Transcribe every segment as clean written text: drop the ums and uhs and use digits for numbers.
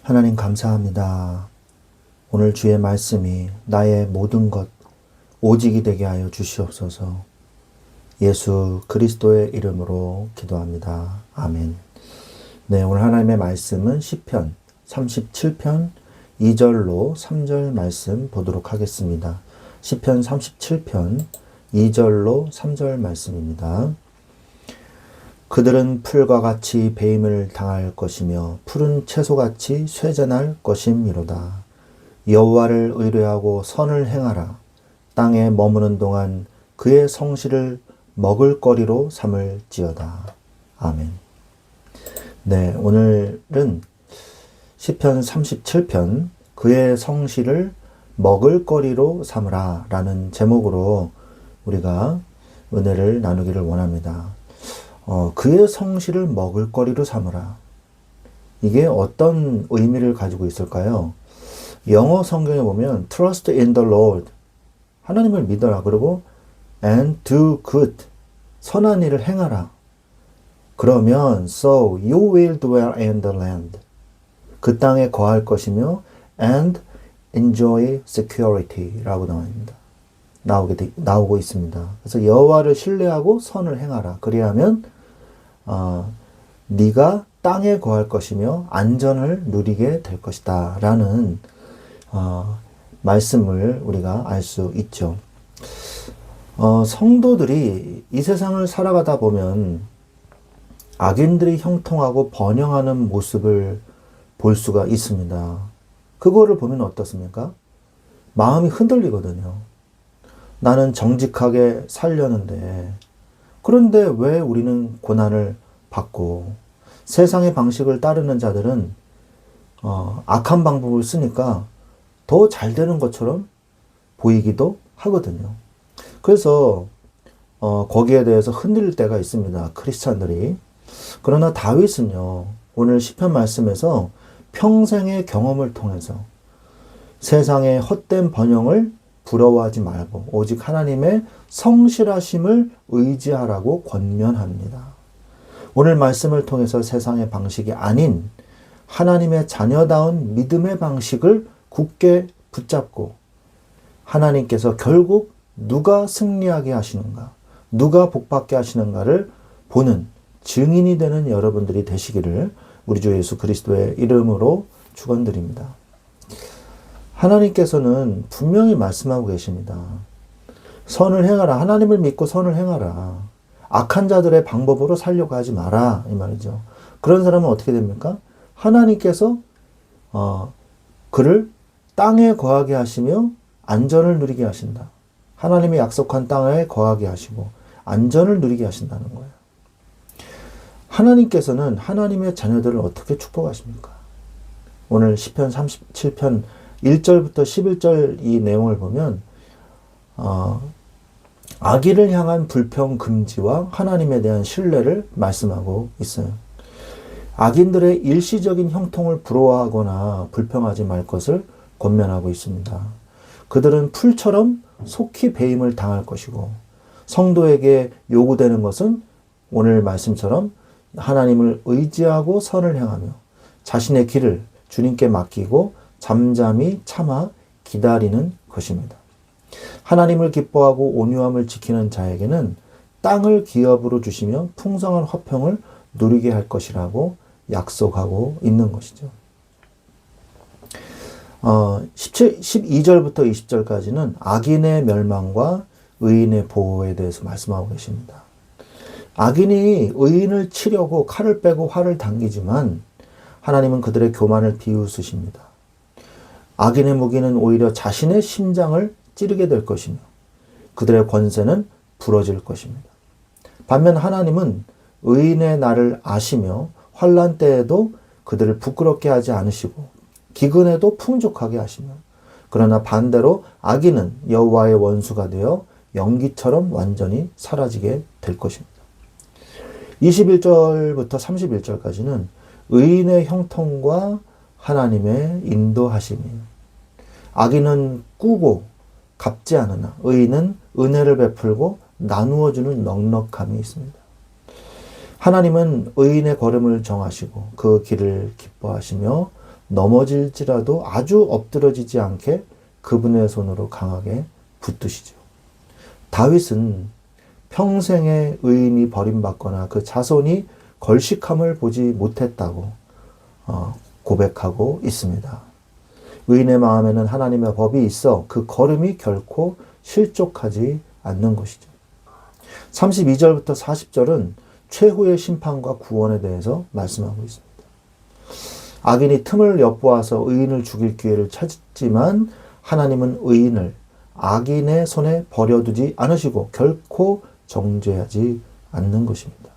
하나님 감사합니다. 오늘 주의 말씀이 나의 모든 것 오직이 되게 하여 주시옵소서. 예수 그리스도의 이름으로 기도합니다. 아멘. 네, 오늘 하나님의 말씀은 시편 37편 2절로 3절 말씀 보도록 하겠습니다. 시편 37편 2절로 3절 말씀입니다. 그들은 풀과 같이 배임을 당할 것이며 푸른 채소같이 쇠잔할 것임이로다. 여호와를 의뢰하고 선을 행하라. 땅에 머무는 동안 그의 성실을 먹을거리로 삼을지어다. 아멘. 네, 오늘은 시편 37편 그의 성실을 먹을거리로 삼으라 라는 제목으로 우리가 은혜를 나누기를 원합니다. 그의 성실을 먹을거리로 삼으라. 이게 어떤 의미를 가지고 있을까요? 영어 성경에 보면 Trust in the Lord, 하나님을 믿어라. 그리고 and do good, 선한 일을 행하라. 그러면 so you will dwell in the land, 그 땅에 거할 것이며 and enjoy security라고 나오고 있습니다. 그래서 여호와를 신뢰하고 선을 행하라. 그리하면 네가 땅에 거할 것이며 안전을 누리게 될 것이다 라는 말씀을 우리가 알 수 있죠. 성도들이 이 세상을 살아가다 보면 악인들이 형통하고 번영하는 모습을 볼 수가 있습니다. 그거를 보면 어떻습니까? 마음이 흔들리거든요. 나는 정직하게 살려는데, 그런데 왜 우리는 고난을 받고, 세상의 방식을 따르는 자들은 악한 방법을 쓰니까 더 잘 되는 것처럼 보이기도 하거든요. 그래서 거기에 대해서 흔들릴 때가 있습니다. 크리스찬들이. 그러나 다윗은요, 오늘 시편 말씀에서 평생의 경험을 통해서 세상의 헛된 번영을 부러워하지 말고 오직 하나님의 성실하심을 의지하라고 권면합니다. 오늘 말씀을 통해서 세상의 방식이 아닌 하나님의 자녀다운 믿음의 방식을 굳게 붙잡고 하나님께서 결국 누가 승리하게 하시는가, 누가 복받게 하시는가를 보는 증인이 되는 여러분들이 되시기를 우리 주 예수 그리스도의 이름으로 축원드립니다. 하나님께서는 분명히 말씀하고 계십니다. 선을 행하라. 하나님을 믿고 선을 행하라. 악한 자들의 방법으로 살려고 하지 마라. 이 말이죠. 그런 사람은 어떻게 됩니까? 하나님께서 그를 땅에 거하게 하시며 안전을 누리게 하신다. 하나님이 약속한 땅에 거하게 하시고 안전을 누리게 하신다는 거예요. 하나님께서는 하나님의 자녀들을 어떻게 축복하십니까? 오늘 시편 37편 1절부터 11절 이 내용을 보면 악의를 향한 불평 금지와 하나님에 대한 신뢰를 말씀하고 있어요. 악인들의 일시적인 형통을 부러워하거나 불평하지 말 것을 권면하고 있습니다. 그들은 풀처럼 속히 배임을 당할 것이고 성도에게 요구되는 것은 오늘 말씀처럼 하나님을 의지하고 선을 행하며 자신의 길을 주님께 맡기고 잠잠히 참아 기다리는 것입니다. 하나님을 기뻐하고 온유함을 지키는 자에게는 땅을 기업으로 주시며 풍성한 화평을 누리게 할 것이라고 약속하고 있는 것이죠. 12절부터 20절까지는 악인의 멸망과 의인의 보호에 대해서 말씀하고 계십니다. 악인이 의인을 치려고 칼을 빼고 활을 당기지만 하나님은 그들의 교만을 비웃으십니다. 악인의 무기는 오히려 자신의 심장을 찌르게 될 것이며 그들의 권세는 부러질 것입니다. 반면 하나님은 의인의 날을 아시며 환난 때에도 그들을 부끄럽게 하지 않으시고 기근에도 풍족하게 하시며 그러나 반대로 악인은 여호와의 원수가 되어 연기처럼 완전히 사라지게 될 것입니다. 21절부터 31절까지는 의인의 형통과 하나님의 인도하심이에요. 악인은 꾸고 갚지 않으나 의인은 은혜를 베풀고 나누어주는 넉넉함이 있습니다. 하나님은 의인의 걸음을 정하시고 그 길을 기뻐하시며 넘어질지라도 아주 엎드러지지 않게 그분의 손으로 강하게 붙드시죠. 다윗은 평생의 의인이 버림받거나 그 자손이 걸식함을 보지 못했다고 고백하고 있습니다. 의인의 마음에는 하나님의 법이 있어 그 걸음이 결코 실족하지 않는 것이죠. 32절부터 40절은 최후의 심판과 구원에 대해서 말씀하고 있습니다. 악인이 틈을 엿보아서 의인을 죽일 기회를 찾지만 하나님은 의인을 악인의 손에 버려두지 않으시고 결코 정죄하지 않는 것입니다.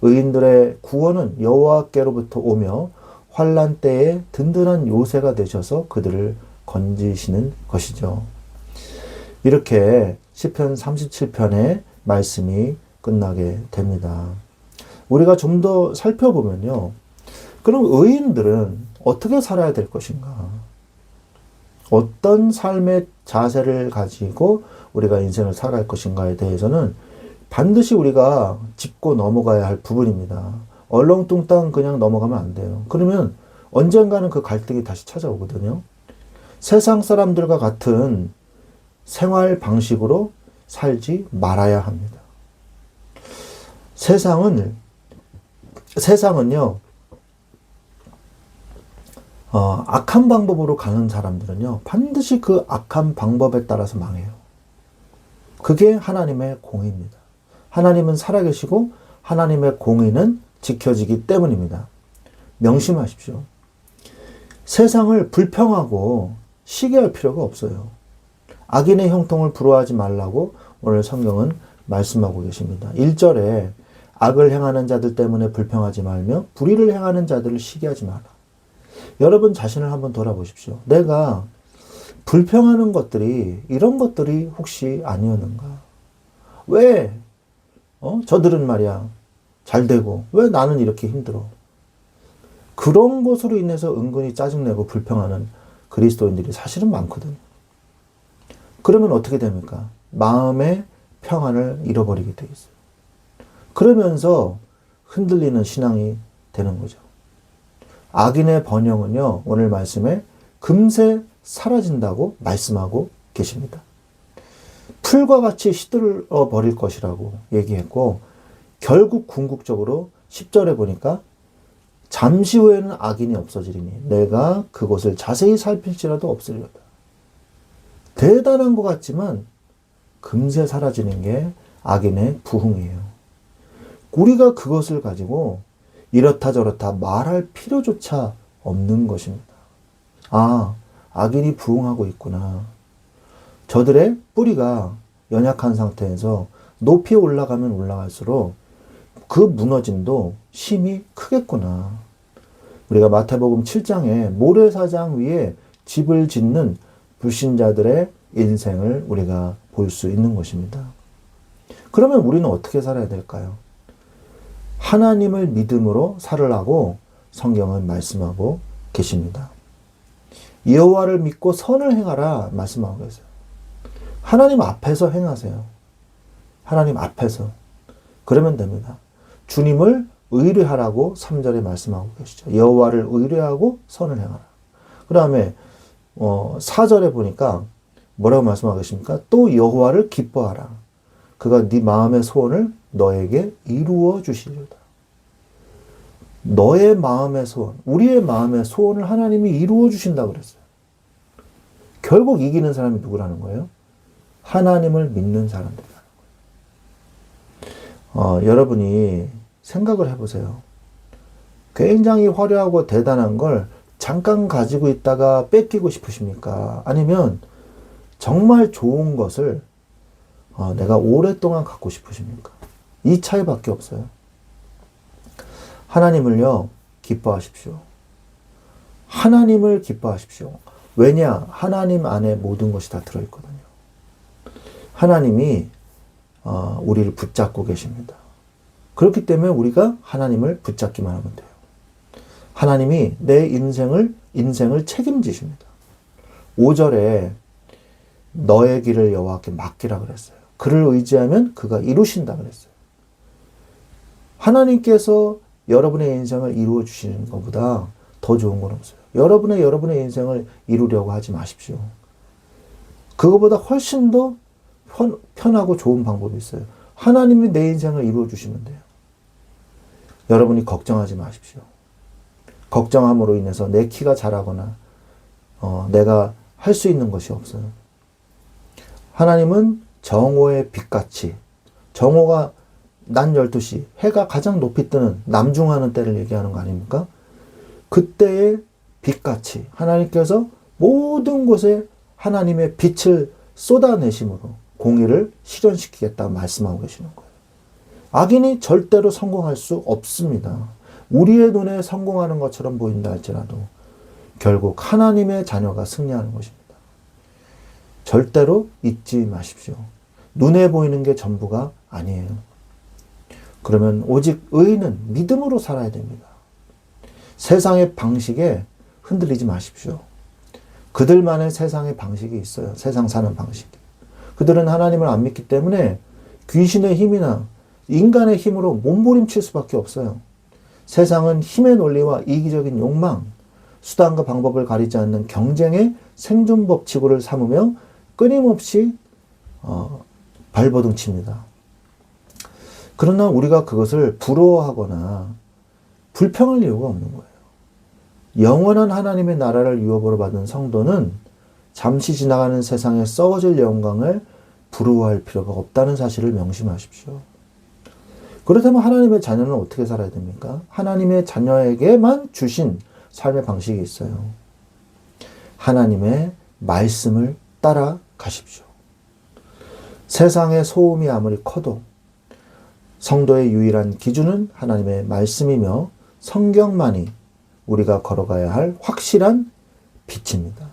의인들의 구원은 여호와께로부터 오며 환난 때에 든든한 요새가 되셔서 그들을 건지시는 것이죠. 이렇게 시편 37편의 말씀이 끝나게 됩니다. 우리가 좀 더 살펴보면요. 그럼 의인들은 어떻게 살아야 될 것인가? 어떤 삶의 자세를 가지고 우리가 인생을 살아갈 것인가에 대해서는 반드시 우리가 짚고 넘어가야 할 부분입니다. 얼렁뚱땅 그냥 넘어가면 안 돼요. 그러면 언젠가는 그 갈등이 다시 찾아오거든요. 세상 사람들과 같은 생활 방식으로 살지 말아야 합니다. 세상은요, 악한 방법으로 가는 사람들은요, 반드시 그 악한 방법에 따라서 망해요. 그게 하나님의 공의입니다. 하나님은 살아계시고 하나님의 공의는 지켜지기 때문입니다. 명심하십시오. 세상을 불평하고 시기할 필요가 없어요. 악인의 형통을 부러워하지 말라고 오늘 성경은 말씀하고 계십니다. 1절에 악을 행하는 자들 때문에 불평하지 말며 불의를 행하는 자들을 시기하지 마라. 여러분 자신을 한번 돌아보십시오. 내가 불평하는 것들이 이런 것들이 혹시 아니었는가? 왜 저들은 말이야 잘 되고 왜 나는 이렇게 힘들어? 그런 것으로 인해서 은근히 짜증내고 불평하는 그리스도인들이 사실은 많거든요. 그러면 어떻게 됩니까? 마음의 평안을 잃어버리게 돼 있어요. 그러면서 흔들리는 신앙이 되는 거죠. 악인의 번영은요, 오늘 말씀에 금세 사라진다고 말씀하고 계십니다. 풀과 같이 시들어 버릴 것이라고 얘기했고, 결국 궁극적으로 10절에 보니까 잠시 후에는 악인이 없어지리니 내가 그곳을 자세히 살필지라도 없으리로다. 대단한 것 같지만 금세 사라지는 게 악인의 부흥이에요. 우리가 그것을 가지고 이렇다 저렇다 말할 필요조차 없는 것입니다. 아, 악인이 부흥하고 있구나. 저들의 뿌리가 연약한 상태에서 높이 올라가면 올라갈수록 그 무너짐도 심히 크겠구나. 우리가 마태복음 7장에 모래사장 위에 집을 짓는 불신자들의 인생을 우리가 볼 수 있는 것입니다. 그러면 우리는 어떻게 살아야 될까요? 하나님을 믿음으로 살으라고 성경은 말씀하고 계십니다. 여호와를 믿고 선을 행하라 말씀하고 계세요. 하나님 앞에서 행하세요. 하나님 앞에서. 그러면 됩니다. 주님을 의뢰하라고 3절에 말씀하고 계시죠. 여호와를 의뢰하고 선을 행하라. 그 다음에 4절에 보니까 뭐라고 말씀하고 계십니까? 또 여호와를 기뻐하라. 그가 네 마음의 소원을 너에게 이루어 주시리로다. 너의 마음의 소원, 우리의 마음의 소원을 하나님이 이루어 주신다고 그랬어요. 결국 이기는 사람이 누구라는 거예요? 하나님을 믿는 사람들이라는 거예요. 여러분이 생각을 해보세요. 굉장히 화려하고 대단한 걸 잠깐 가지고 있다가 뺏기고 싶으십니까? 아니면 정말 좋은 것을 내가 오랫동안 갖고 싶으십니까? 이 차이밖에 없어요. 하나님을요, 기뻐하십시오. 하나님을 기뻐하십시오. 왜냐? 하나님 안에 모든 것이 다 들어있거든요. 하나님이 우리를 붙잡고 계십니다. 그렇기 때문에 우리가 하나님을 붙잡기만 하면 돼요. 하나님이 내 인생을 책임지십니다. 5절에 너의 길을 여호와께 맡기라 그랬어요. 그를 의지하면 그가 이루신다 그랬어요. 하나님께서 여러분의 인생을 이루어 주시는 것보다 더 좋은 건 없어요. 여러분의 인생을 이루려고 하지 마십시오. 그거보다 훨씬 더 편하고 좋은 방법이 있어요. 하나님이 내 인생을 이루어 주시면 돼요. 여러분이 걱정하지 마십시오. 걱정함으로 인해서 내 키가 자라거나 내가 할 수 있는 것이 없어요. 하나님은 정오의 빛같이, 정오가 낮 12시, 해가 가장 높이 뜨는 남중하는 때를 얘기하는 거 아닙니까? 그때의 빛같이 하나님께서 모든 곳에 하나님의 빛을 쏟아내심으로 공의를 실현시키겠다 말씀하고 계시는 거예요. 악인이 절대로 성공할 수 없습니다. 우리의 눈에 성공하는 것처럼 보인다 할지라도 결국 하나님의 자녀가 승리하는 것입니다. 절대로 잊지 마십시오. 눈에 보이는 게 전부가 아니에요. 그러면 오직 의인은 믿음으로 살아야 됩니다. 세상의 방식에 흔들리지 마십시오. 그들만의 세상의 방식이 있어요. 세상 사는 방식이. 그들은 하나님을 안 믿기 때문에 귀신의 힘이나 인간의 힘으로 몸부림칠 수밖에 없어요. 세상은 힘의 논리와 이기적인 욕망, 수단과 방법을 가리지 않는 경쟁의 생존 법칙을 삼으며 끊임없이 발버둥 칩니다. 그러나 우리가 그것을 부러워하거나 불평할 이유가 없는 거예요. 영원한 하나님의 나라를 유업으로 받은 성도는 잠시 지나가는 세상에 썩어질 영광을 부러워할 필요가 없다는 사실을 명심하십시오. 그렇다면 하나님의 자녀는 어떻게 살아야 됩니까? 하나님의 자녀에게만 주신 삶의 방식이 있어요. 하나님의 말씀을 따라가십시오. 세상의 소음이 아무리 커도 성도의 유일한 기준은 하나님의 말씀이며 성경만이 우리가 걸어가야 할 확실한 빛입니다.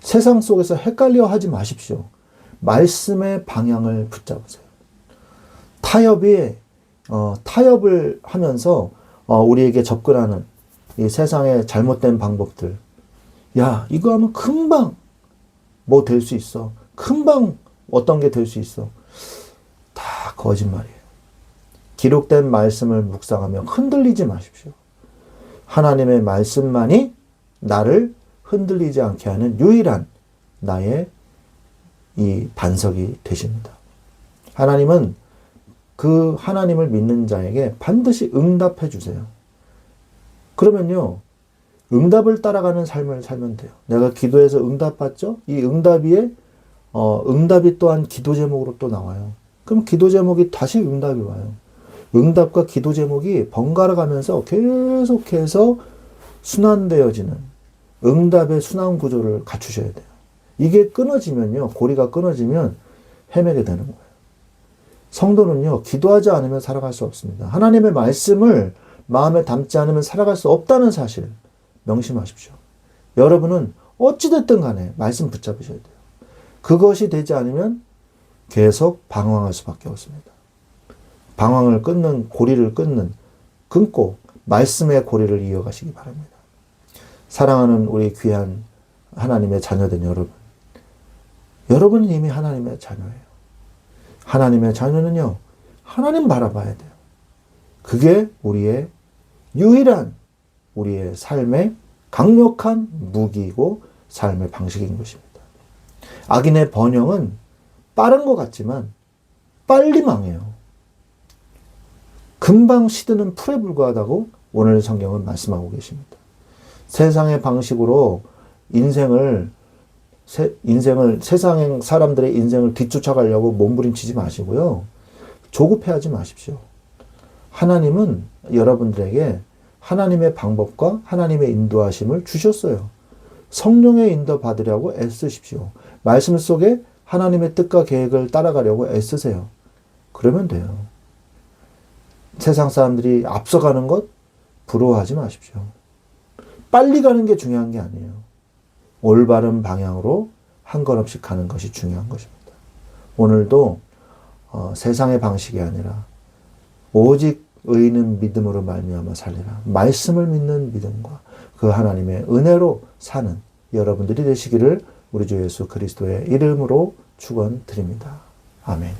세상 속에서 헷갈려 하지 마십시오. 말씀의 방향을 붙잡으세요. 타협을 하면서 우리에게 접근하는 이 세상의 잘못된 방법들. 야, 이거 하면 금방 뭐 될 수 있어. 금방 어떤 게 될 수 있어. 다 거짓말이에요. 기록된 말씀을 묵상하며 흔들리지 마십시오. 하나님의 말씀만이 나를 흔들리지 않게 하는 유일한 나의 이 반석이 되십니다. 하나님은 그 하나님을 믿는 자에게 반드시 응답해 주세요. 그러면요, 응답을 따라가는 삶을 살면 돼요. 내가 기도해서 응답받죠? 이 응답이 또한 기도 제목으로 또 나와요. 그럼 기도 제목이 다시 응답이 와요. 응답과 기도 제목이 번갈아 가면서 계속해서 순환되어지는 응답의 순환 구조를 갖추셔야 돼요. 이게 끊어지면요, 고리가 끊어지면 헤매게 되는 거예요. 성도는요, 기도하지 않으면 살아갈 수 없습니다. 하나님의 말씀을 마음에 담지 않으면 살아갈 수 없다는 사실 명심하십시오. 여러분은 어찌됐든 간에 말씀 붙잡으셔야 돼요. 그것이 되지 않으면 계속 방황할 수밖에 없습니다. 방황을 끊는, 고리를 끊고 말씀의 고리를 이어가시기 바랍니다. 사랑하는 우리 귀한 하나님의 자녀된 여러분. 여러분은 이미 하나님의 자녀예요. 하나님의 자녀는요, 하나님 바라봐야 돼요. 그게 우리의 유일한 우리의 삶의 강력한 무기이고 삶의 방식인 것입니다. 악인의 번영은 빠른 것 같지만 빨리 망해요. 금방 시드는 풀에 불과하다고 오늘 성경은 말씀하고 계십니다. 세상의 방식으로 세상 사람들의 인생을 뒤쫓아가려고 몸부림치지 마시고요. 조급해하지 마십시오. 하나님은 여러분들에게 하나님의 방법과 하나님의 인도하심을 주셨어요. 성령의 인도 받으려고 애쓰십시오. 말씀 속에 하나님의 뜻과 계획을 따라가려고 애쓰세요. 그러면 돼요. 세상 사람들이 앞서가는 것 부러워하지 마십시오. 빨리 가는 게 중요한 게 아니에요. 올바른 방향으로 한 걸음씩 가는 것이 중요한 것입니다. 오늘도 세상의 방식이 아니라 오직 의인은 믿음으로 말미암아 살리라. 말씀을 믿는 믿음과 그 하나님의 은혜로 사는 여러분들이 되시기를 우리 주 예수 그리스도의 이름으로 축원드립니다. 아멘.